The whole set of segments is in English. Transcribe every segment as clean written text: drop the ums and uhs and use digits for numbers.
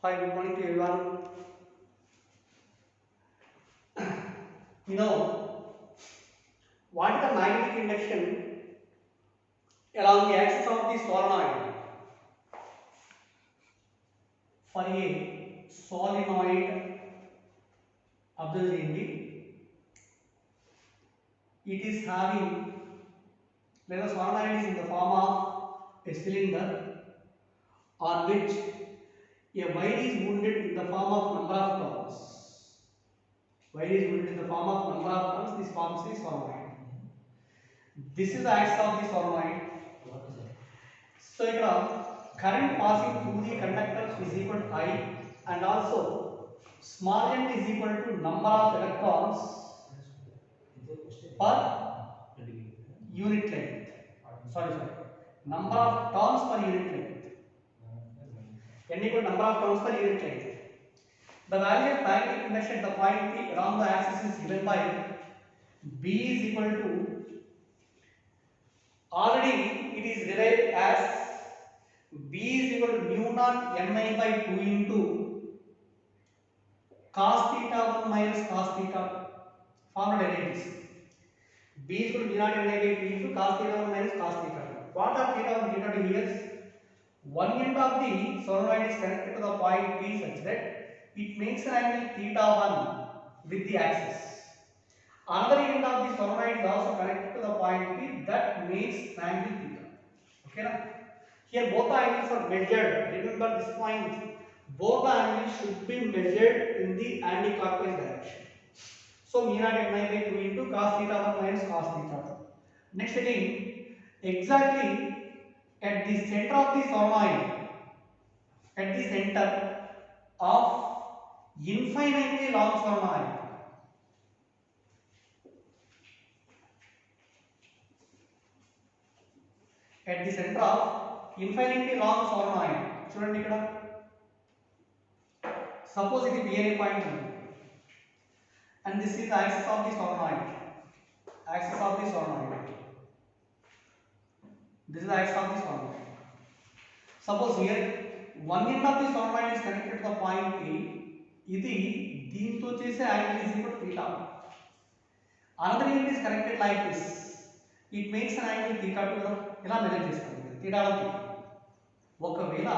Hi, good morning to everyone. You know, what is the magnetic induction along the axis of the solenoid? For a solenoid, observe it is having, like the solenoid is in the form of a cylinder on which a wire is wounded in the form of number of turns. Wire is wounded in the form of number of turns, this forms the solenoid. This is the axis of the solenoid. So ఇక్కడ current passing through the conductors is equal to I, and also small n is equal to number of electrons per unit length. Sorry. Number of turns per unit length. N equal to number of turns per unit length. The value of magnetic induction at the point P along the axis is given by B is equal to, already it is derived as B is equal to mu naught Ni by 2 into cos theta 1 minus cos theta. Formula derivatives. B is equal to mu naught Ni by 2 into cos theta 1 minus cos theta 2. What are theta 1 theta 2 here? One end of the solenoid is connected to the point P such that it makes an angle theta 1 with the axis. Another end of the solenoid is also connected to the point P that makes an angle theta. Okay na? Here both the angles are measured. Remember this point. Both the angles should be measured in the anti-clockwise direction. So mu naught Ni by 2 into cos theta 1 minus cos theta 2. Next again, exactly at the center of the solenoid, at the center of infinitely long solenoid, at the center of infinitely long solenoid, చూడండి ఇక్కడ, suppose it is BNA point and this is the axis of the solenoid. Axis of the solenoid. This is the axis of the solenoid. Suppose here one end of the solenoid is connected to the point P. ఇది దీంతో చేసే angle is equal to theta. Another end is connected like this. It makes an angle theta 2. ఇలా measure చేస్తాం theta 1 theta. ఒకవేళ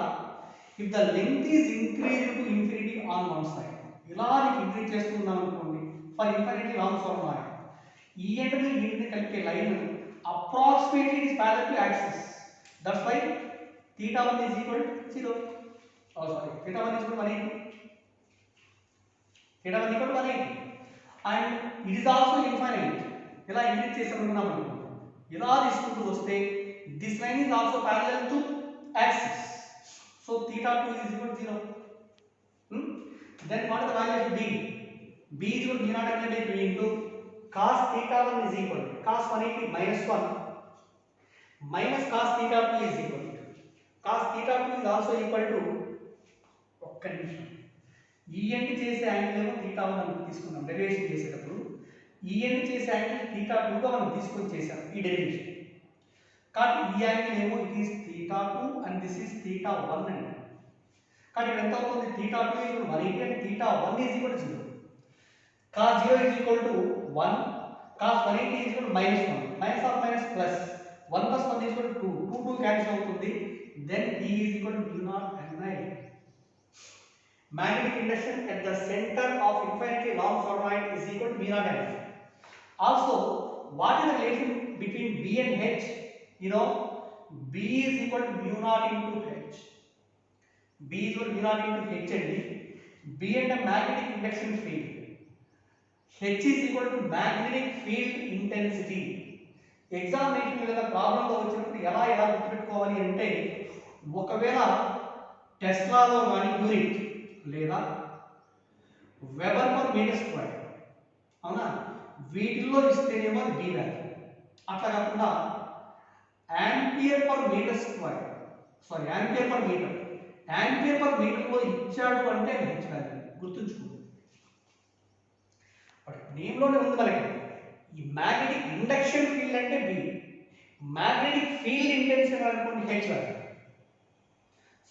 if the length is increased to infinity on one side, ఇలా increase చేస్తున్నాం అనుకోండి, for infinity long solenoid, ఈ end ని ఈ end ని కలిపే line approximately is parallel to axis. That's why theta 1 is equal to 0. Oh sorry, theta 1 is equal to 180. Theta 1 is equal to 180. And it is also infinite. ఇలా increase చేసామనుకున్నాం అనుకోండి, ఇలా తీసుకుంటూ వస్తే this line is also parallel to axis. So theta 2 is equal to 0. Then what is the value of B? B is equal to mu naught Ni by 2 into cos theta 1 is equal to cos 180 minus 1 minus cos theta 2 is equal to cos theta 2 is also equal to, ఒక్క నిమిషం, ఈ end చేసే angle ఏమో theta 1 అని తీసుకున్నాం derivation చేసేటప్పుడు, ఈ end చేసే యాంగిల్ theta 2 గా మనం తీసుకొని చేసాం ఈ డెరివేషన్. కాబట్టి ఈ యాంగిల్ ఏమో it is theta 2 and this is theta 1 అండి. కాబట్టి ఇక్కడ ఎంత అవుతుంది, theta 2 is equal to 180 and theta 1 is equal to 0. Cos 0 is equal to 1, cos 180 is equal to minus 1, minus of minus plus 1 plus 1 is equal to 2, 2 cancel అవుతుంది, then E is equal to mu naught Ni. Magnetic induction at the center of infinitely long solenoid is equal to mu naught Ni. Also, what is the relation between B and H? You know, B is equal to mu naught into H. B is equal to mu naught into H and B and the magnetic induction field. H is equal to magnetic field intensity. Examination లేదా ప్రాబ్లంలో వచ్చినప్పుడు ఎలా గుర్తుపెట్టుకోవాలి అంటే, ఒకవేళ టెస్లాలో కానీ unit లేదా weber per metre square, అవునా, వీటిల్లో ఇస్తేనేమో అది B వాల్యూ. అట్లా కాకుండా ampere per metre square, sorry ampere per మీటర్లో ఇచ్చాడు అంటే H వాల్యూ గుర్తుంచుకోండి. నేమ్లోనే ఉంది మనకి, ఈ మ్యాగ్నెటిక్ ఇండక్షన్ ఫీల్డ్ అంటే B, మ్యాగ్నెటిక్ ఫీల్డ్ ఇంటెన్సిటీ అనుకోండి H వాల్యూ.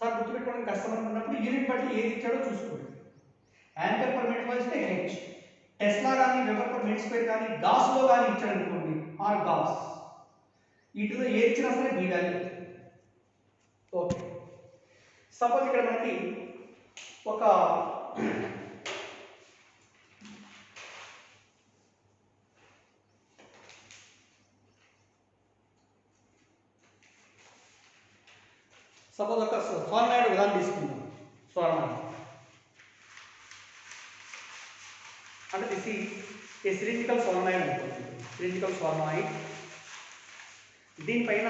సార్ గుర్తుపెట్టుకోవడం కష్టం అనుకున్నప్పుడు యూనిట్ బట్టి ఏది ఇచ్చాడో చూసుకోండి. యాంపియర్ పర్ మీటర్ ఇస్తే హెచ్, టెస్లా కానీ వెబర్ పర్ మీటర్ స్క్వేర్ కానీ గాస్లో కానీ ఇచ్చాడు అనుకోండి ఆర్ గాస్, వీటిలో ఏది ఇచ్చినా సరే బి వాల్యూ. ఓకే, సపోజ్ ఇక్కడ మనకి ఒక సోలనాయిడ్ ఉదాహరణ తీసుకుందాం. సోలనాయిడ్ అంటే this is a cylindrical solenoid అనుకోండి. సిలిండ్రికల్ సోలనాయిడ్, దీనిపైన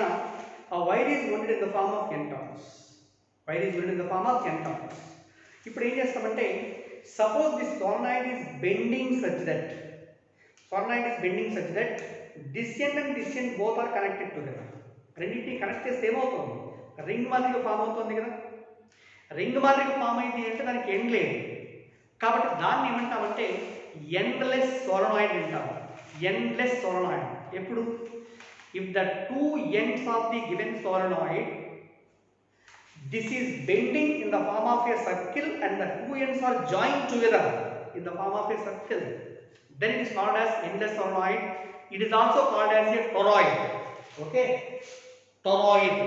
ఆ wire is welded in the form of n turns. Wire is welded in the form of n turns. ఇప్పుడు ఏం చేస్తామంటే suppose this solenoid is bending such that this end and this end both are connected together. రెండింటిని connect చేస్తే ఏమవుతుంది? Ring మాదిరిగా form అవుతుంది కదా. Ring మాదిరిగా ఫామ్ అయింది అంటే దానికి ఎండ్ లేదు, కాబట్టి దాన్ని ఏమంటామంటే ఎండ్లెస్ సోలనాయిడ్ అంటాము. ఎండ్లెస్ సోలనాయిడ్ ఎప్పుడు? If the two ends of the given solenoid this is bending in the form of a circle and the two ends are joined together in the form of a circle, then it is called as endless solenoid. It is also called as a toroid. Okay, toroid.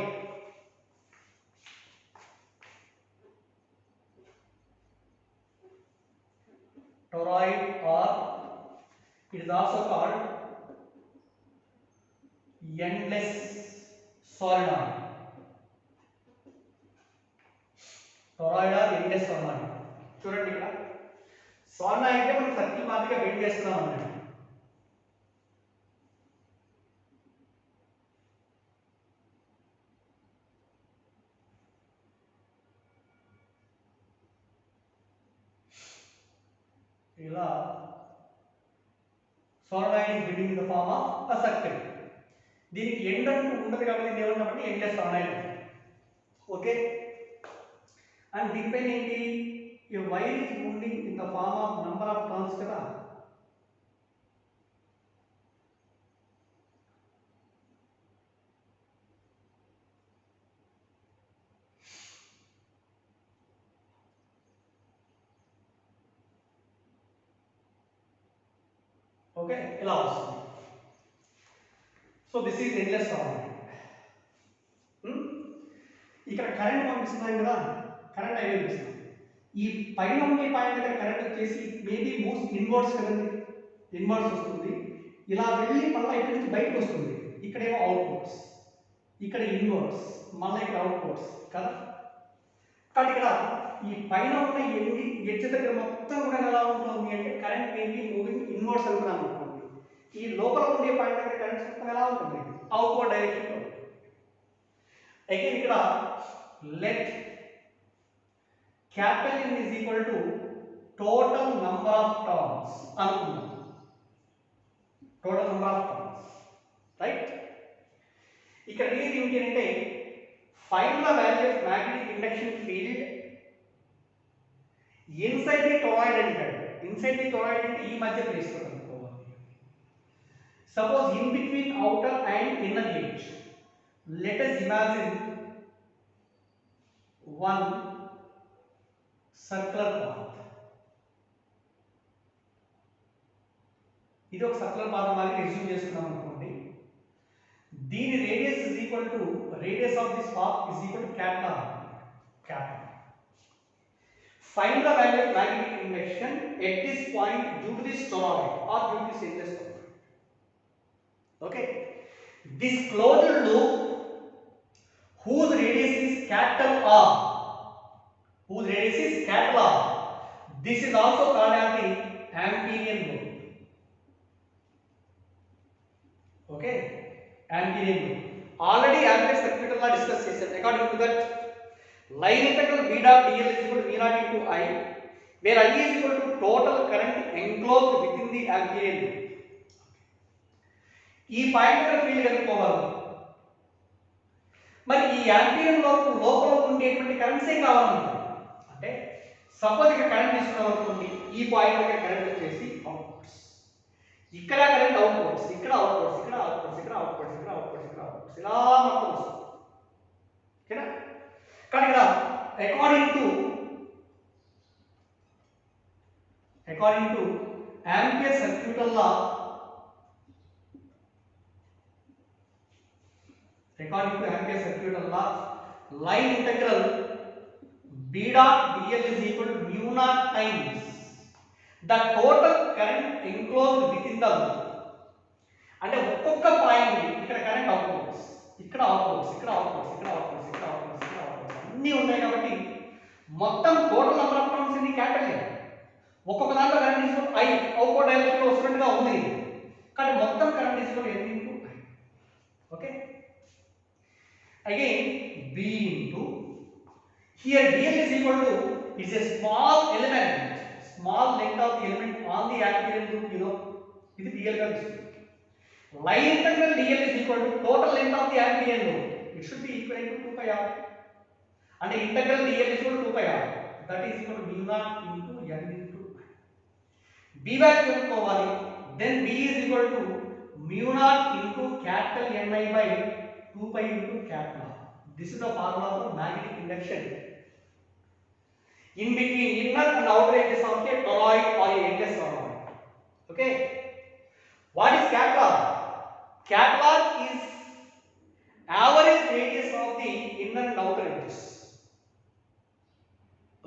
Toroid, or it is also called endless solenoid. Toroid or endless solenoid. చూడండి ఇక్కడ solenoid అంటే మనం circle మాదిరిగా bend చేస్తున్నాం అన్నమాట. ఇలా solenoid is bending in the form of a circle. దీనికి end అంటూ ఉండదు కాబట్టి దీన్ని ఏమంటామంటే ఎండ్లెస్ సోలనాయిడ్. ఓకే, అండ్ దీనిపైన ఏంటి? ఈ wire is moving in the form of number of turns కదా. ఓకే, ఇలా వస్తుంది. So this is endless solenoid. ఇక్కడ కరెంట్ పంపిస్తున్నాం కదా, కరెంట్ ఐ పంపిస్తున్నాం. ఈ పైన ఉండే పాయింట్ దగ్గర కరెంట్ వచ్చేసి మేబీ మూవ్స్ ఇన్వర్డ్స్ కదండి, ఇన్వర్డ్స్ వస్తుంది. ఇలా వెళ్ళి మళ్ళీ ఇక్కడ నుంచి బయటకు వస్తుంది. ఇక్కడేమో అవుట్వర్డ్స్, ఇక్కడ ఇన్వర్డ్స్, మళ్ళీ ఇక్కడ అవుట్వర్డ్స్ కదా. కాబట్టి ఇక్కడ ఈ పైన ఉన్న ఎడ్జ్ దగ్గర మొత్తం కూడా ఎలా ఉంటుంది అంటే కరెంట్ మేబీ మూవింగ్ ఇన్వర్డ్స్ అనుకున్నాం అనుకోండి. ఈ లోపల ఉండే పాయింట్ దగ్గర కరెంట్ మొత్తం ఎలా ఉంటుంది? అవుట్వర్డ్ డైరెక్షన్లో. అగైన్ ఇక్కడ let capital N is equal to total number of turns అనుకుందాం. total number of turns, right? ఇక్కడ ఏది ఏంటి అంటే find the value of magnetic induction field inside the toroid అంటాడు. inside the toroid అంటే ఈ మధ్య ప్లేస్ లో అనుకోవాలి. Suppose in between outer and inner edge, let us imagine one circular path. ఇది ఒక సర్కులర్ పాత్ మాదిరి ఎస్యూమ్ చేసుకున్నాం అనుకోండి. దీని radius is equal to radius of this path is equal to capital capital. Find the value of magnetic induction at this point due to this toroid or due to this endless toroid. Okay, this closed loop whose radius is capital R, whose radius is capital R, this is also called as the Amperian loop. Okay, Amperian loop. Already Ampere circuit la discuss chesam. According to that, line integral B dot dl is equal to V naught into I, where I is equal to total current enclosed within the Amperian loop. ఈ point దగ్గర field కనుక్కోవాలి. మరి ఈ ampere లోపల ఉండేటువంటి కరెంట్సే కావాలన్నమాట. అంటే suppose ఇక్కడ కరెంట్ తీసుకున్నాం అనుకోండి, ఈ పాయింట్ దగ్గర కరెంట్ వచ్చేసి అవుట్వర్డ్స్, ఇక్కడ కరెంట్ అవుట్వర్డ్స్, ఇక్కడ అవుట్వర్డ్స్, ఇక్కడ అవుట్వర్డ్స్, ఇక్కడ అవుట్వర్డ్స్, ఇక్కడ అవుట్వర్డ్స్, ఇక్కడ అవుట్వర్డ్స్, ఇలా మొత్తం వస్తుంది. ఓకేనా? కానీ ఇక్కడ according to Ampere circuital law, line integral B dot dl is equal to mu naught times the total current enclosed within the loop. అంటే ఒక్కొక్క పాయింట్ ఇక్కడ కరెంట్ అవుట్పుట్స్, ఇక్కడ అవుట్పుట్స్, ఇక్కడ అవుట్పుట్స్, ఇక్కడ అవుట్పుట్స్, ఇక్కడ అవుట్పుట్స్, ఇక్కడ అవుట్పుట్స్ అన్నీ ఉన్నాయి కాబట్టి మొత్తం టోటల్ నెంబర్ ఆఫ్ టర్మ్స్ ఇది క్యాపిటల్. ఒక్కొక్క దాంట్లో current is I output direction లో వస్తున్నట్టుగా ఉంది కానీ మొత్తం current is n into I. Okay, again B into here dl is equal to is a small length of the element on the Amperian loop, you know, ఇది dl గా తీసుకుంటాం. Line integral dl is equal to total length of the Amperian loop. It should be equivalent to 2 pi r. And the integral dl is equal to 2 pi r. That is equal to mu naught into n into I. B value కనుక్కోవాలి. Then B is equal to mu naught into capital Ni by 2 pi into capital R. This is the formula for magnetic induction in between inner and outer edges of a toroid or a endless toroid. Okay. What is capital R? Capital R is average radius of the inner and outer edges.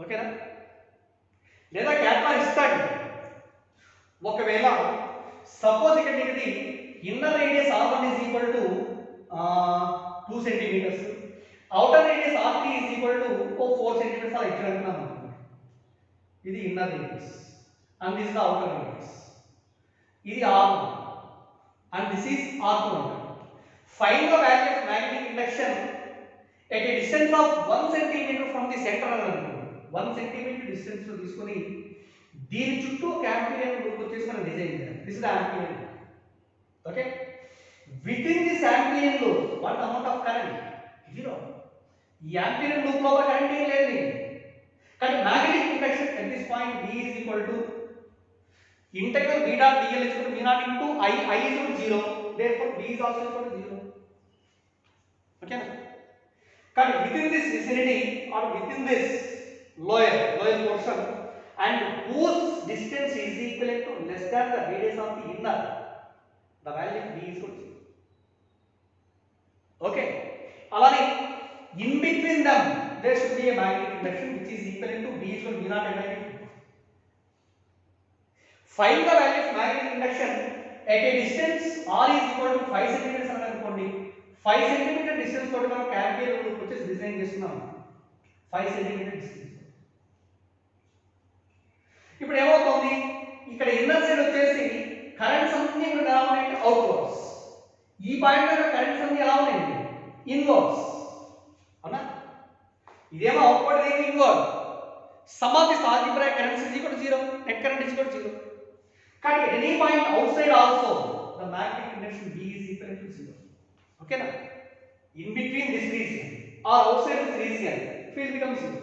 Okay na? లేదా capital R ఇస్తాడు. ఒకవేళ suppose ఇక్కడ ఇది inner radius R1 is equal to 2 centimeters, outer radius R3 is equal to 4 centimeters అలా ఇచ్చారనుకున్నాం. ఇది inner radius and this is the outer radius. ఇది R1 and this is R2. Find the value of magnetic induction at a distance of 1 centimeter from the center అని అనుకోండి. 1 centimeter distance లో తీసుకొని దీని చుట్టూ ఒక Amperian loop వచ్చేసి మనం డిజైన్ చేయాలి. This is the Amperian loop. Okay, within this Amperian loop what amount of current? 0. ఈ Amperian loop లో కరెంట్ ఏం లేదు కానీ magnetic induction at this point B is equal to integral B dot dl is equal to mu naught into I is equal to 0, therefore B is also equal to 0. Okay na? But within this vicinity or within this lower portion and whose distance is equivalent to less than the radius of the inner, the value of B is equal to 0. Okay, alani in between them there should be a magnetic induction which is equivalent to B is equal to mu naught Ni. Find the value of magnetic induction at a distance R is equal to 5 centimeters అని అనుకోండి. 5 centimeter distance తోటి మనం Ampere loop వచ్చేసి design చేస్తున్నాం. 5 centimeter distance. ఇప్పుడు ఏమవుతుంది, ఇక్కడ inner side వచ్చేసి కరెంట్స్ అన్ని ఇక్కడ ఎలా ఉన్నాయి అవుట్వర్డ్స్, ఈ పాయింట్ దగ్గర కరెంట్స్ అన్ని ఎలా ఉన్నాయి ఇన్వర్డ్స్. అవునా, ఇదేమో అవుట్వర్డ్, ఇదేమో inward. Some of this algebraic currents is equal to 0, net current is equal to 0. But at any point outside also the magnetic induction B is equal to 0. Okay na? In between this region or outside this region field becomes 0.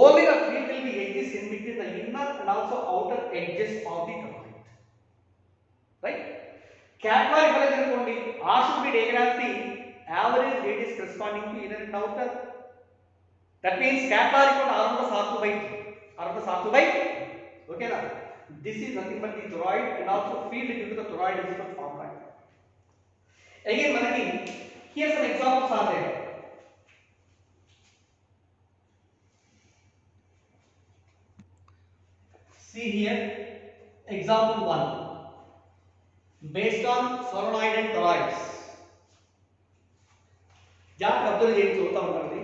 Only the field will be exists in between the inner and also outer edges of the toroid. Right? Capital R అనుకోండి, R should be taken as the average radius corresponding to inner and outer. That means capital R equal to R plus R2 by 2. R plus R2 by 2. Okay na? This is nothing but the toroid and also field due to the toroid is equal to formula. Again manaki here some examples are there. See here example 1 based on solenoid and toroids. జాగ్రత్తగా observe చేసి చూస్తా ఉండండి.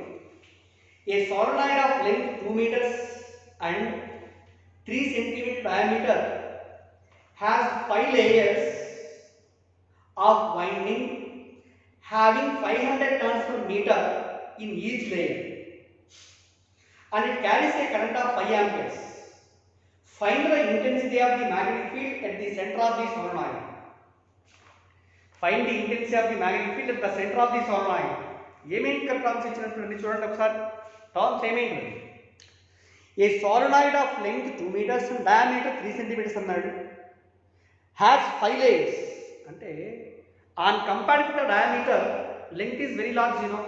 A solenoid of length 2 meters and 3 centimeter diameter has 5 layers of winding having 500 turns per meter in each layer and it carries a current of 5 amperes. Find the intensity of the magnetic field at the center of the solenoid. Find the intensity of the magnetic field at the center of the solenoid. ఏమేంటి ఇక్కడ terms ఇచ్చినట్టు చూడండి ఒకసారి. Terms ఏమేంటి? A solenoid of length 2 meters and diameter 3 centimeters అన్నాడు. Has 5 layers. అంటే on compared to the diameter, length is very large, you know.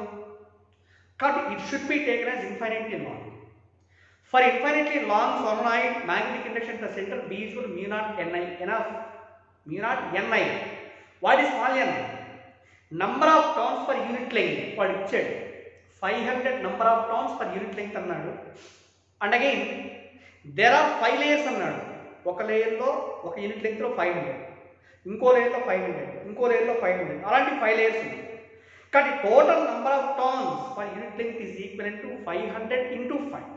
Cut, it should be taken as infinitely long. For infinitely long solenoid, magnetic induction at the center B is equal to mu naught Ni. Enough. Mu naught Ni. What is small n? Number of turns per unit length. What it said? 500 number of turns per unit length అన్నాడు. And again, there are 5 layers అన్నాడు. ఒక లేయర్లో ఒక unit లెంగ్త్లో 500, ఇంకో లేయర్లో 500, ఇంకో లేయర్లో 500, అలాంటి 5 లేయర్స్ ఉన్నాయి. కానీ total number of turns per unit length is equal to 500 into 5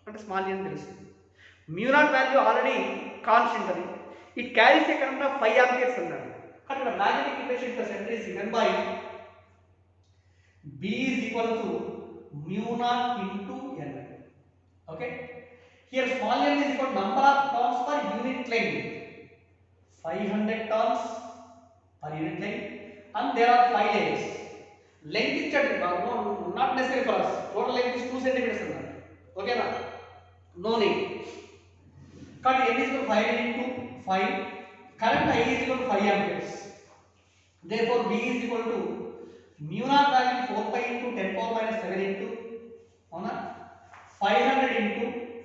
అంటే స్మాల్ అని తెలుస్తుంది. Mu naught value already constant అది. It carries a current of 5 amperes అన్నాడు. అక్కడ magnetic induction in the centre is given by B is equal to mu naught into N. Okay. Here small n is equal to number of turns per unit length. 500 turns per unit length, and there are 5 layers. Length is not necessary for us. Total length is 2 centimeters. Okay na? No need. Cut n is equal to 5 into 5. Current I is equal to 5 amperes. Therefore B is equal to mu naught value 4 pi into 10 power minus 7 into 500 into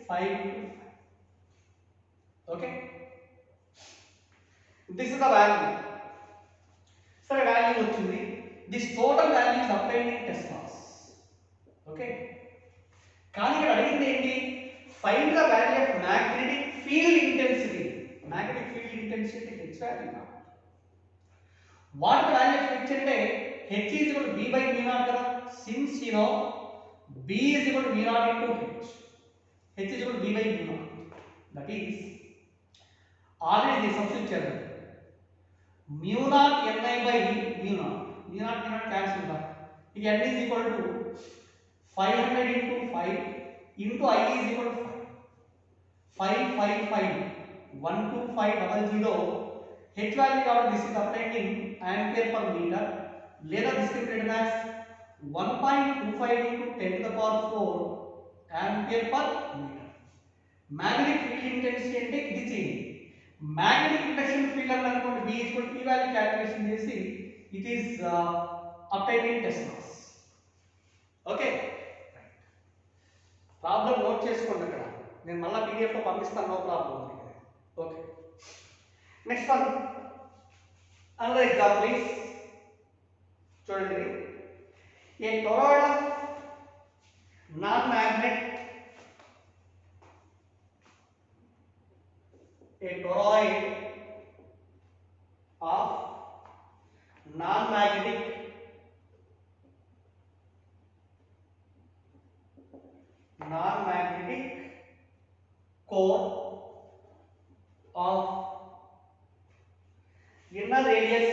5 into 5. Okay. This is the value. So value వచ్చింది. This total value is obtained in Teslas. Okay. కానీ ఇక్కడ అడిగింది ఏంటి? Find the value of magnetic field intensity. Magnetic field intensity H value. What the value of H అంటే H is equal to B by mu naught కదా. Since you know B is equal to mu naught into H. H is equal to B by mu naught. That is already this substitute చేద్దాం. Mu naught Ni by mu naught. Mu naught cancel da. It N is equal to 500 into 5 into I is equal to 5. 555 12500. H value కాబట్టి this is obtained in ampere per meter. లేదా this can be written as 1.25 into 10 to the power 4 ampere per meter. Magnetic field intensity అంటే ఇది చేయండి. Magnetic induction field అని అనుకోండి B is equal to E value calculation చేసి it is obtained in Teslas. Okay. Problem note చేసుకోండి అక్కడ. నేను మళ్ళీ PDF లో పంపిస్తాను, no problem. Okay. Next one another example is చూడండి. A toroid of non magnet a toroid of non-magnetic core of inner radius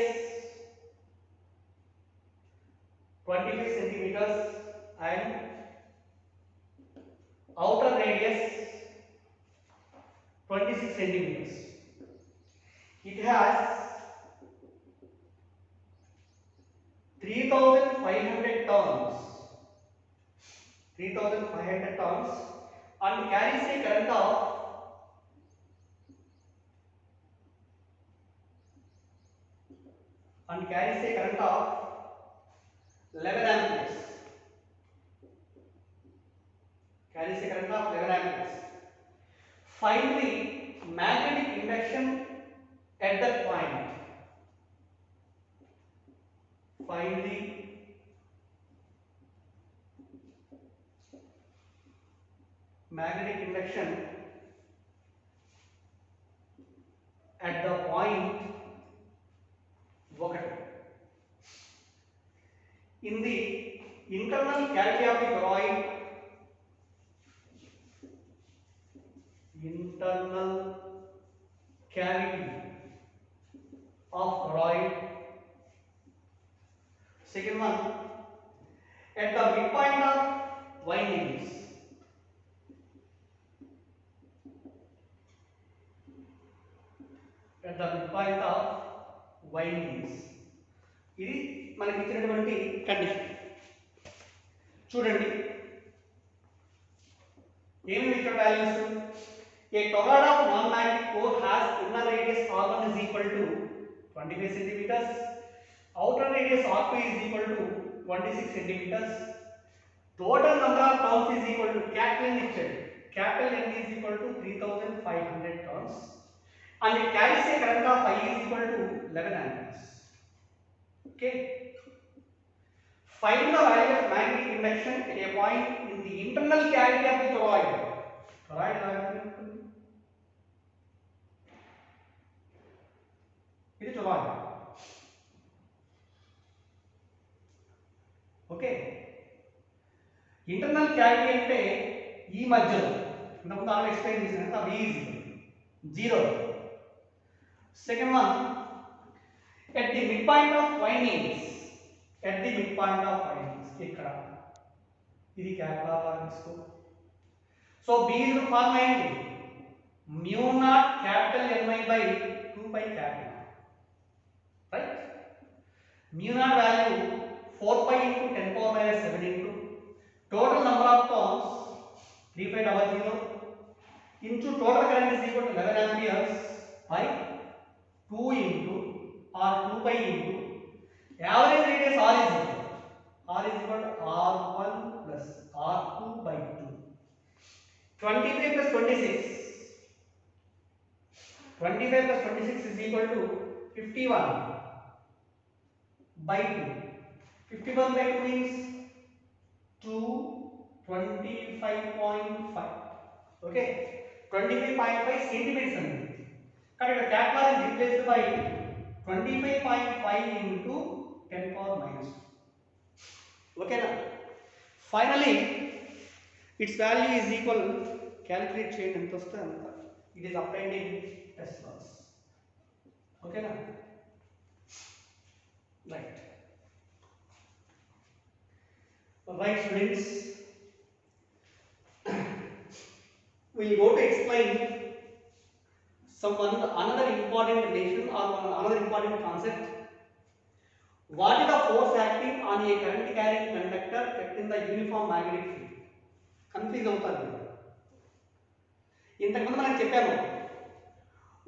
25 centimeters and outer radius 26 centimeters. It has 3,500 turns. 3,500 turns and carries a current of 11 amperes. Carries a current of 11 amperes. Find the magnetic induction at that point. Find the magnetic induction at the point 1. In the internal cavity of the toroid, internal cavity of toroid. Second one, at the midpoint of windings. At the midpoint of windings. ఇది మనకి ఇచ్చినటువంటి condition. చూడండి ఏమేమి ఇక్కడ values. A toroid of non-magnetic core has inner radius R1 is equal to 25 centimeters, outer radius R2 is equal to 26 centimeters, Total number of turns is equal to capital N is capital N is equal to 3500 turns, and it carries a current of I is equal to 11 amperes. Okay. Find the value of magnetic induction at a point in the internal cavity of the toroid. This is toroid. Okay. Internal cavity ante ee madhyalo intamundu already explain chesanu V is 0. Second one, at the midpoint of windings, ikkada idi capital R isko. So B is the form ఏంటి mu naught capital Ni by 2 pi capital, right? Mu naught value 4 pi into 10 power minus 7 into total number of turns 3500 into total current is equal to 11 amperes by 2 into or 2 pi into average radius R is equal to R1 plus R2 by 2. 25 plus 26. 25 plus 26 is equal to 51 by 2. 51 by 2 means 225.5. Okay. 25.5 centimeters. Correct. Capital is replaced by 25.5 into 10 power minus 2. Okay now. Finally, its value is equal, calculate change and it is obtained in Teslas. Okay now. Right. Right, students. We will go to explain another important relation or another important concept. What is the force acting on a current carrying conductor kept in the uniform magnetic field? Confuse అవుతారు. ఇంతకుముందు మనం చెప్పాము,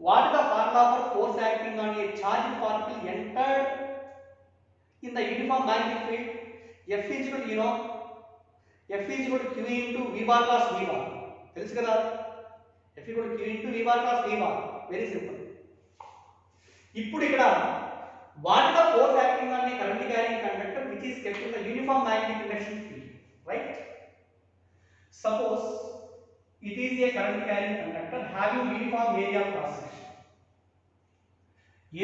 what is the formula for force acting on a charged particle entered in the uniform magnetic field? F is equal to, F is equal to Q into V bar plus V bar. తెలుసు కదా, F equal to Q into V bar plus V bar. Very simple. ఇప్పుడు ఇక్కడ what is the force acting on a current carrying conductor which is kept in the uniform magnetic induction field, right? Suppose it is a current carrying conductor having uniform area of cross section.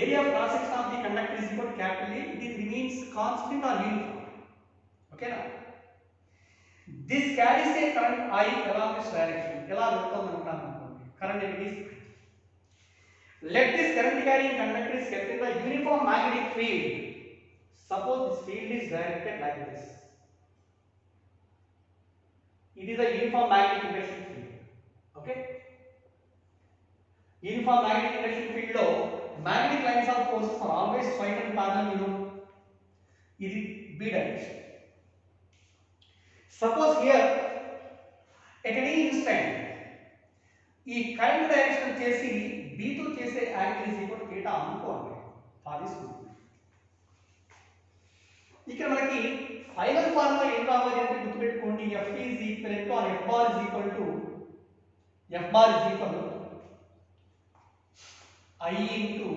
Area of cross section of the conductor is equal to capital A. It remains constant or uniform. Okay now. This carries a current I along this direction. Current is. Let this current carrying conductor is kept in the uniform magnetic field. Suppose this field is directed like this. It is a uniform magnetic induction field. Okay. Uniform magnetic induction field lo magnetic lines of force are always straight and parallel. It is B direction. Suppose here at any instant ఈ current direction చేసి B తో చేసే angle is equal to θ అనుకోండి. ఇక్కడ మనకి final formula ఏం రావాలి అంటే గుర్తుపెట్టుకోండి, F is equal to or F bar is equal to I into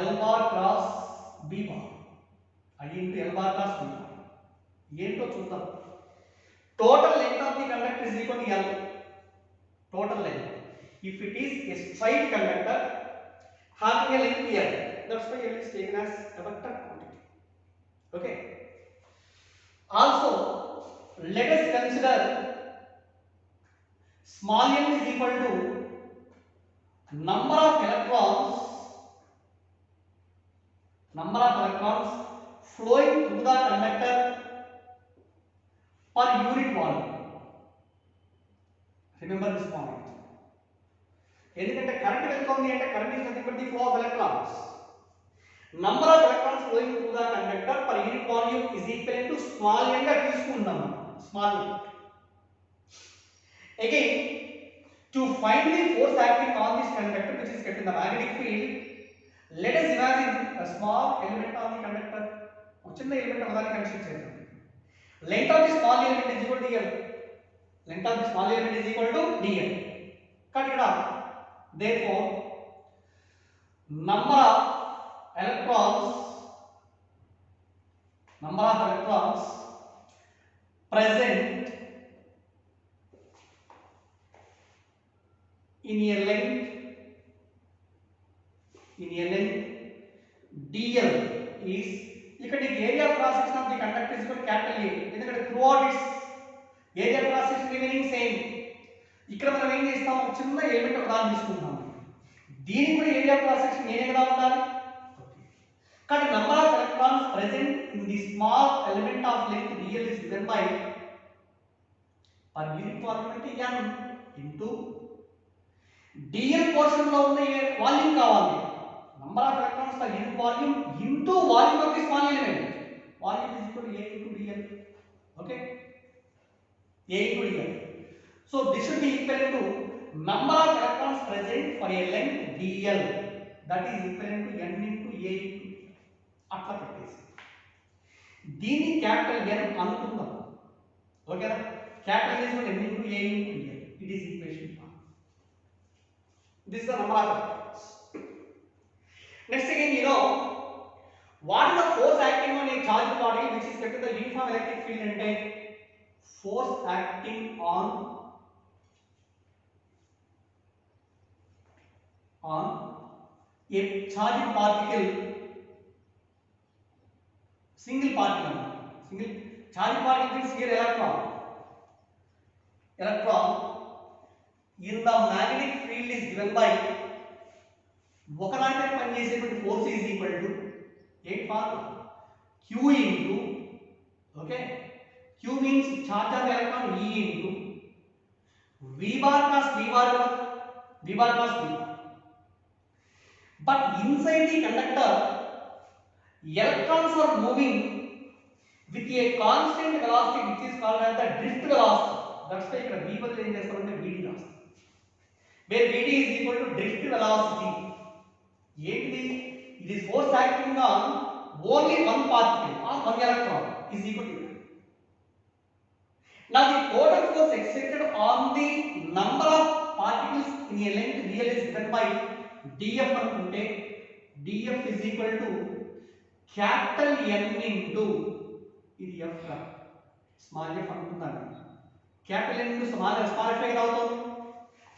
L bar cross B bar. I into L bar cross B bar. ఏంటో చూద్దాం. Total length of the conductor is equal to L. Total length. If it is a straight conductor having a length L, that's why L is taken as a vector quantity. Okay. Also, let us consider small m is equal to number of electrons flowing through the conductor per unit volume. Remember this point. ఎందుకంటే current వెళ్తుంది అంటే current is nothing but the flow of electrons. Number of electrons flowing through the conductor per unit volume is equal to small n గా తీసుకుందాం. Small n. Again, to find the force acting on this conductor which is kept in the magnetic field, let us imagine a small element on the conductor. ఒక చిన్న element ఒకదాన్ని consider చేద్దాం. Length of the small element is equal to dl. Length of the small element is equal to dl. Cut it off. Therefore, number of electrons present in a length dl is ఇక్కడ నీకు area of cross section of the conductor is equal capital A. ఎందుకంటే throughout its area of cross section remaining same. ఇక్కడ మనం ఏం చేస్తాం, ఒక చిన్న element ఒక దాన్ని తీసుకుంటాం, దీనికి కూడా ఏరియా ఆఫ్ క్రాస్ సెక్షన్ ఏనే కదా ఉండాలి. కానీ number of electrons present in the small element of length dl is given by per unit volume అంటే n into dl పోర్షన్ లో ఉన్న వాల్యూమ్ కావాలి. Number of electrons per unit volume into volume of the small element. Volume is equal to a into dl. Okay, a into dl. So this should be equal to number of electrons present for a length dl, that is equivalent to n into a into అట్లా పెట్టేసి దీన్ని capital n అనుకుందాం. ఓకేనా, capital is equal to n into a into dl. It is equation 1. This is the number of electrons. Next again, you know what is the force acting on a charged particle which is kept in the uniform electric field అంటే force acting on a charged particle, single particle charged particle means here electron in the magnetic field is given by ఒకదానిపై పనిచేసేటువంటి force is equal to ఏంటి formula q into, okay, q means charge of electron e into v bar plus v bar plus v. But inside the conductor, electrons are moving with a constant velocity which is called as the drift velocity. That's why ఇక్కడ v బదులు ఏం చేస్తామంటే vd రాస్తాం, where vd is equal to drift velocity. ఏంటిది, it is force acting on only one particle or one electron is equal to that. Now the total force exerted on the number of particles in a length dl is given by df అనుకుంటే df is equal to capital N into ఇది f small f అనుకుంటాను, capital N into small f ఎలా అవుతుంది,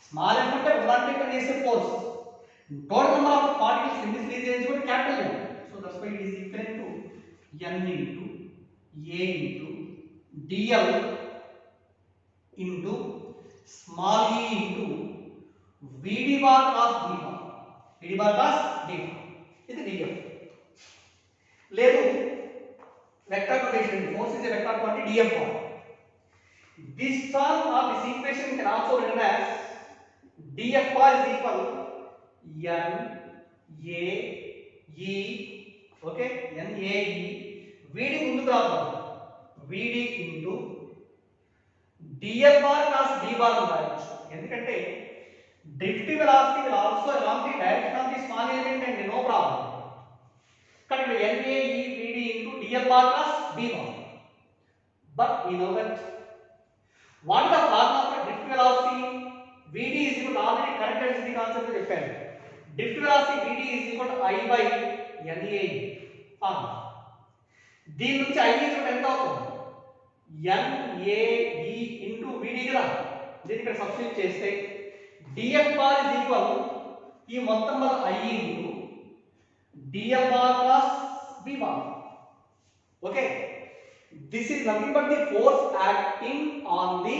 small f అంటే ఒకదానిపై పనిచేసే force, total number of particles in this region is equal to capital N. So that's why it is equal to n into a into dl into small e into vd bar cos d bar. vd bar cos d bar ఇది df. లేదు vector notation, force is a vector quantity df bar. This term of this equation can also written as df bar is equal n a e, okay, n a e vd ముందుకు రావాలి, vd into df bar cos d bar రాయొచ్చు. ఎందుకంటే drift velocity will also along the direction of the small element and no problem. But n a e vd into df bar cos d bar. But we know that what is the formula for drift velocity? vd is equal to already correct density concept చెప్పాను. drift velocity vd is equal to I by NAE formula. దీని నుంచి I is equal to ఎంత అవుతుంది, NAE into vd కదా, దీన్ని ఇక్కడ substitute చేస్తే df bar is equal ఈ మొత్తం వల్ల I into df bar plus v bar. Okay, this is nothing but the force acting on the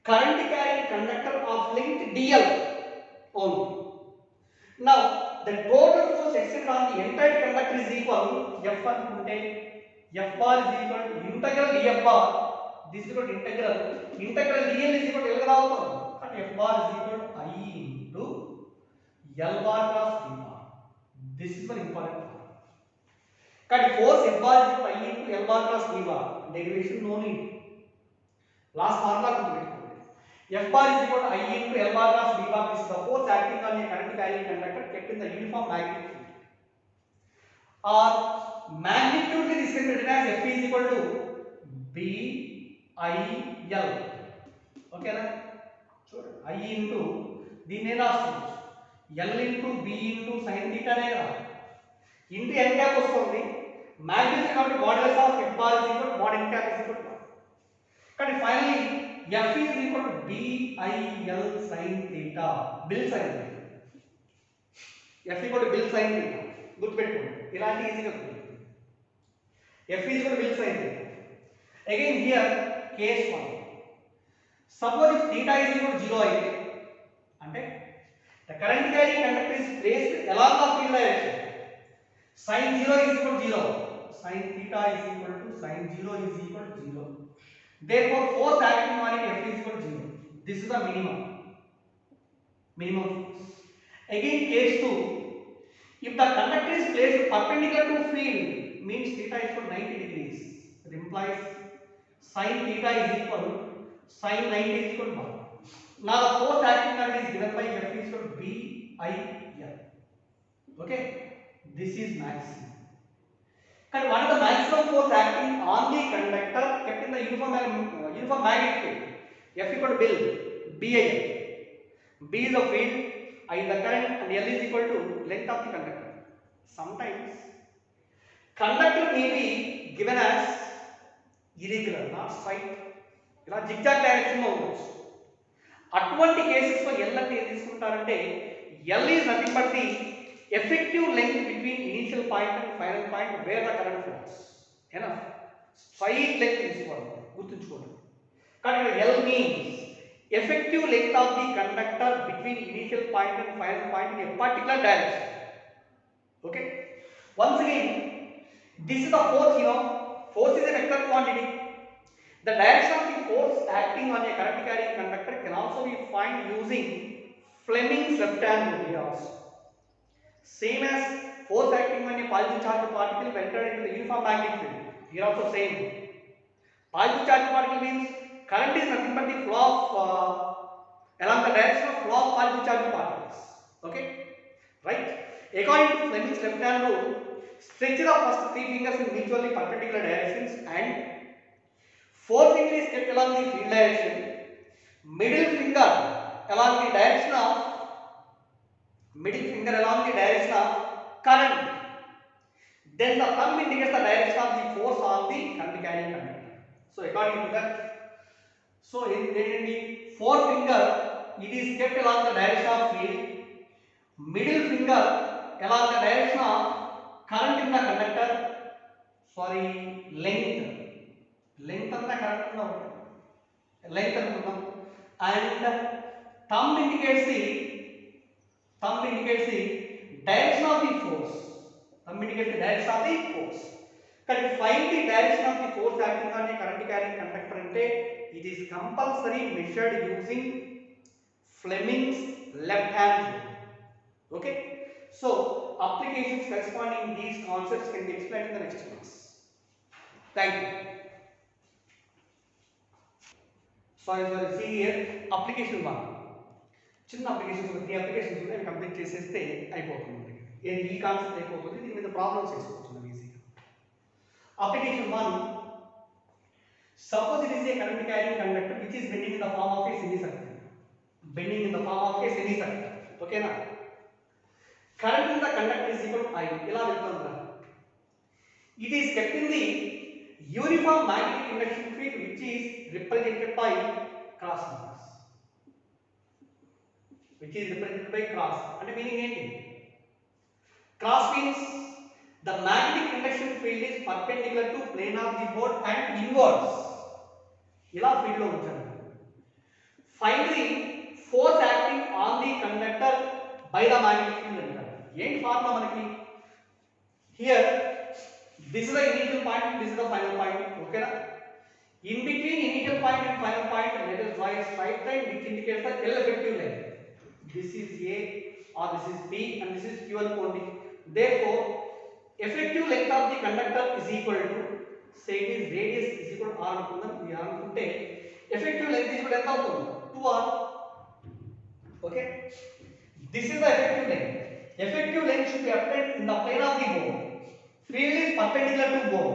current carrying conductor of length dl only. Now the total force exerted on the entire conductor is equal f అనుకుంటే f bar is equal to integral df bar, this is equal to integral dl is equal to L కదా అవుతుంది, కాబట్టి f bar is equal to I into L bar plus d bar. This is very important part. కాబట్టి force f bar is equal to I into L bar plus d bar, derivation no need, last formula గుర్తుపెట్టుకోండి. F bar is equal to I into L bar plus d bar. This is the force acting on a current carrying conductor kept in the uniform magnetic field. Or magnitude this can be written as F is equal to BIL. ఓకేనా? చూడండి, I into దీన్ని ఏం రాసుకోవచ్చు, L into B into sin θ అనే కదా, into n cap వస్తుంది, magnitude కాబట్టి modulus of f bar is equal mod n cap is equal to 1. కానీ finally f is equal to BIL sin θ, BIL sin θ. f equal to BIL sin θ గుర్తుపెట్టుకోండి, ఇలాంటి ఈజీగా గుర్తుపెట్టుకోండి. f is equal to BIL sin θ. Again here case 1, suppose if theta is equal to 0 అయితే అంటే the current carrying conductor is placed along the field direction, sin 0 is equal to 0, sin theta is equal to sin 0 is equal to 0, therefore force acting on it F is equal to 0. This is the minimum force. Again case 2, if the conductor is placed perpendicular to field means theta is equal to 90 degrees, it implies sin theta is equal sin 90 is equal to 1. Now the force acting on it is given by F is equal to BIL. Okay, this is maximum. But what is the maximum force acting on the conductor kept in the uniform magnitude? F equal to BIL. B is the field, I is the current, and L is equal to length of the conductor. Sometimes conductor may be given as irregular, not straight, ఇలా zigzag direction లో ఉండొచ్చు. అటువంటి cases లో L అంటే ఏం తీసుకుంటారంటే L is nothing but the effective length between initial point and final point where the current flows. Enough. Straight length తీసుకోవాలి, గుర్తుంచుకోండి. కానీ L means effective length of the conductor between initial point and final point in a particular direction. Okay. Once again, this is the force. Force is a vector quantity. The direction of the force acting on a current carrying conductor can also be found using Fleming's left-hand rule here also. Same as force acting on a positive charged particle when entered into the uniform magnetic field. Here also same. Positive charged particle means current is nothing but the flow of along the direction of flow of positive charged particles. Okay, right? According to Fleming's left-hand rule, stretch the first three fingers in mutually perpendicular directions and forefinger is kept along the field direction, middle finger along the direction of current, then the thumb indicates the direction of the force on the current carrying conductor. So according to that, so in the forefinger it is kept along the direction of field, middle finger along the direction of current in the conductor, length of the current and thumb indicates the direction of the force. But to find the direction of the force acting on a current carrying conductor, it is compulsory measured using Fleming's left-hand rule. Okay, so applications corresponding these concepts can be explained in the next class. Thank you. Sorry, see here application 1. చిన్న applications 3 applications ఉన్నాయి, అవి complete చేసేస్తే అయిపోతుంది. ఈ concept అయిపోతుంది, దీని మీద problems చేసుకోవచ్చు ఈజీగా. Application 1, suppose it is a current carrying conductor which is bending in the form of a semicircle. Okay na? Current in the conductor is equal to I. ఇలా వెళ్తుందిరా. It is kept in the uniform magnetic induction field which is represented by cross numbers. అంటే meaning ఏంటి? Cross means the magnetic induction field is perpendicular to plane of the board and inwards. ఇలా field లో ఉంచాలి. Find the force acting on the conductor by the magnetic field అంటారు. ఏంటి formula మనకి? Here this is the initial point, this is the final point. Okay na? In between initial point and final point, let us draw a straight line which indicates the L effective length. This is A or this is B and this is Q అనుకోండి. Therefore effective length of the conductor is equal to, say it is radius is equal to R అనుకుందాం. ఇది R అనుకుంటే effective length is equal to ఎంత అవుతుంది? 2R. Okay, this is the effective length. Effective length should be obtained in the plane of the bore. Field is perpendicular to bore.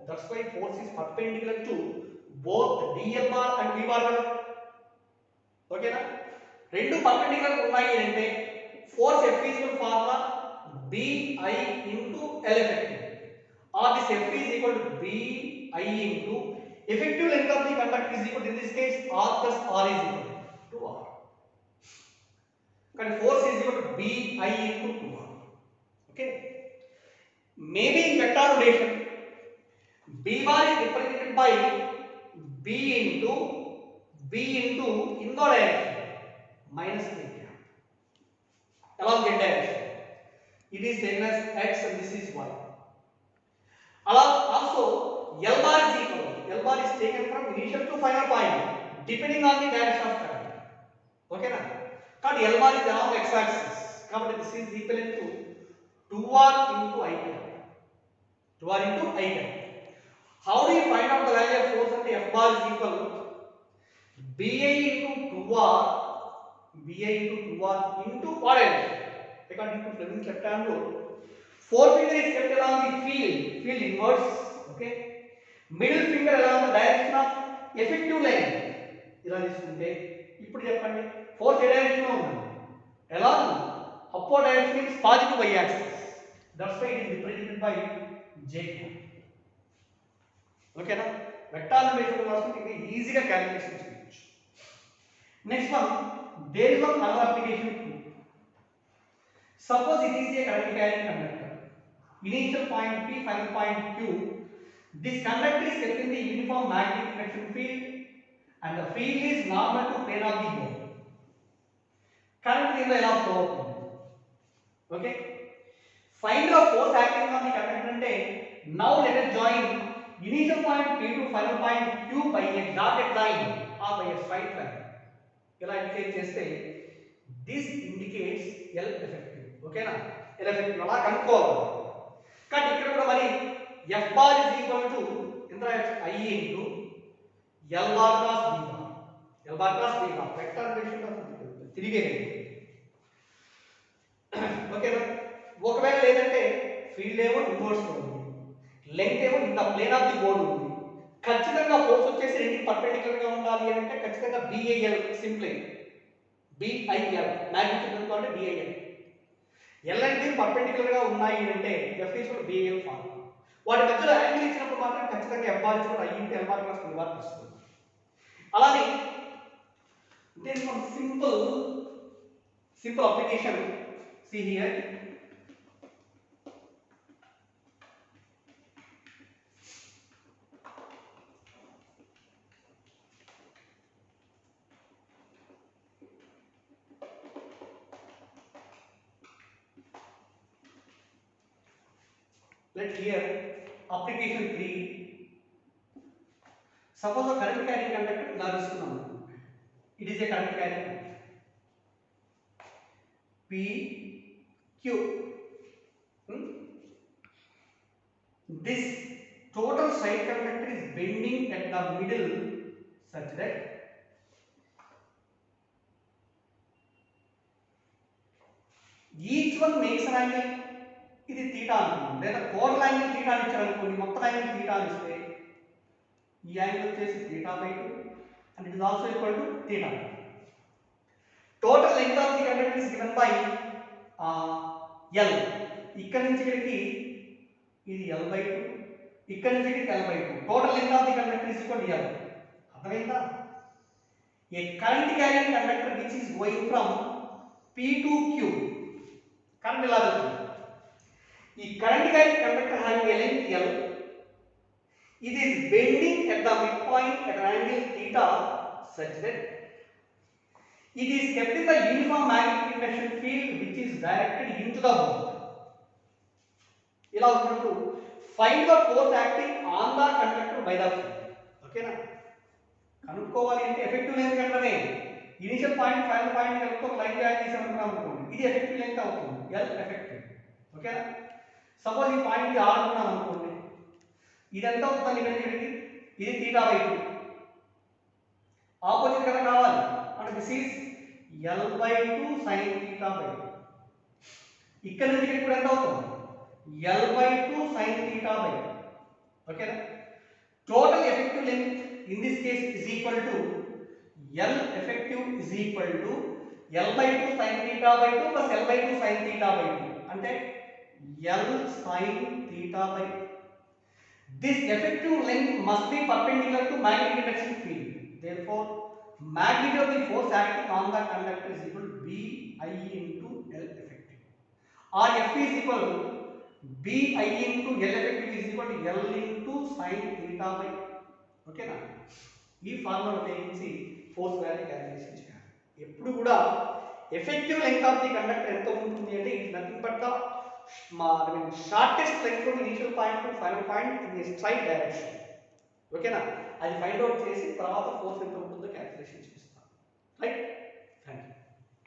That's why force is perpendicular to both dl bar and v bar కదా. ఓకేనా? రెండు perpendicular ఉన్నాయి అంటే force F is equal formula bi into L effective, or this F is equal to bi into effective length of the conductor is equal to, in this case, r plus r is equal to r. And force is equal to bi into 2r. Okay, maybe in vector notation b bar is represented by b into inward direction minus a cap along z direction. It is taken as x and this is y. Also L bar is equal, L bar is taken from initial to final point depending on the direction of current. Okay na? But L bar is along x axis. కాబట్టి this is equivalent to 2r into I cap. 2r into I cap. How do you find out the value of force at F bar is equal bi into 2r into what else? According to Fleming's left hand rule, forefinger is kept along the field inwards. Okay, middle finger along the direction of effective length. ఇలా తీసుకుంటే ఇప్పుడు చెప్పండి, force ఏ direction లో ఉంది? along upward direction means positive y axis. That's why it is represented by j. ఓకేనా? Vector notation రాసుకుంటే ఇంకా ఈజీగా క్యాలిక్యులేషన్ చేయొచ్చు. Next one, there is one other application too. Suppose it is a current carrying conductor. Initial point P, final point Q. This conductor is kept in the uniform magnetic induction field and the field is normal to plane of the bone. Current దీనిలో ఎలా flow అవుతుంది? Okay, find the force acting on the conductor అంటే now let us join initial point P to final point Q by a dotted line or by a straight line. ఇలా indicate చేస్తే this indicates L effective. ఓకేనా? L effective అలా కనుక్కోవాలి. కానీ ఇక్కడ కూడా మరి F bar is equal to ఎంత I into L bar plus B bar. L bar plus B bar vector notation తిరిగే. ఓకేనా? ఒకవేళ లేదంటే ఫీల్డ్ ఏమో ఇన్వర్స్ లో ఉంది, లెంగ్త్ ఏమో in the plane of the board ఉంది. ఖచ్చితంగా ఫోర్స్ వచ్చేసి రెండింటి పర్పెండిక్యులర్ గా ఉండాలి అంటే ఖచ్చితంగా BIL, సింప్లీ BIL మ్యాగ్నిట్యూడ్ అనుకోండి, BIL. L and B perpendicular గా ఉన్నాయి అంటే F is equal to BIL form. వాటి మధ్యలో యాంగిల్ ఇచ్చినప్పుడు మాత్రం ఖచ్చితంగా F bar is equal to I into L bar plus B bar వస్తుంది. అలానే there is one simple application. See here, let here application 3. Suppose a current carrying conductor ఇలా తీసుకున్నాము. It is a current carrying conductor P Q. This total side conductor is bending at the middle such that each one makes an angle. ఇది θ అనుకోండి, లేదా total angle θ ఇచ్చారు అనుకోండి, మొత్తం angle θ ఇస్తే ఈ యాంగిల్ వచ్చేసి θ/2 and it is also equal to θ. Total length of the conductor is given by L. ఇక్కడ నుంచి ఇక్కడికి ఇది L/2, ఇక్కడ నుంచి ఇక్కడికి L/2. Total length of the conductor is equal to L. అర్థమైందా? A current carrying conductor which is going from P to Q, current ఇలా వెళ్తుంది. ఈ current carrying conductor having a length L, it is bending at the midpoint at an angle θ such that it is kept in the uniform magnetic induction field which is directed into the bone. ఇలా ఉన్నప్పుడు find the force acting on the conductor by the field. ఓకేనా? కనుక్కోవాలి అంటే effective length కంటనే initial point final point కలిపి ఒక line draw చేసామనుకున్నాం అనుకోండి, ఇది ఎఫెక్టివ్ లెంగ్త్ అవుతుంది, L ఎఫెక్టివ్. ఓకేనా? సపోజ్ ఈ పాయింట్ R అనుకున్నాం అనుకోండి, ఇది ఎంత అవుతుంది ఇక్కడ ఇక్కడికి, ఇది θ/2. ఆపోజిట్ కదా కావాలి అంటే దిస్ ఈజ్ L/2 sin θ/2. ఇక్కడ నుంచి ఇక్కడ ఎంత అవుతుంది, L/2 sin θ/2. ఓకేనా? total effective length in this case is equal to L effective is equal to L by 2 sin theta by 2 plus L by 2 sin theta by 2 అంటే L sin theta by 2. This effective length must be perpendicular to magnetic induction field. Therefore, magnitude of the force acting on the conductor is equal to BI into L effective. Or F is equal to BI into L effective is equal to L into sin theta by 2. Okay na? ఈ formula ఉపయోగించి force value calculation చేయాలి. ఎప్పుడు కూడా effective length of the conductor ఎంత ఉంటుంది అంటే it nothing but the shortest length from initial point to final point in a straight direction. ఓకేనా? అది ఫైండ్ అవుట్ చేసి తర్వాత ఫోర్స్ ఎంత ఉంటుందో క్యాలిక్యులేషన్ చేస్తాం. రైట్?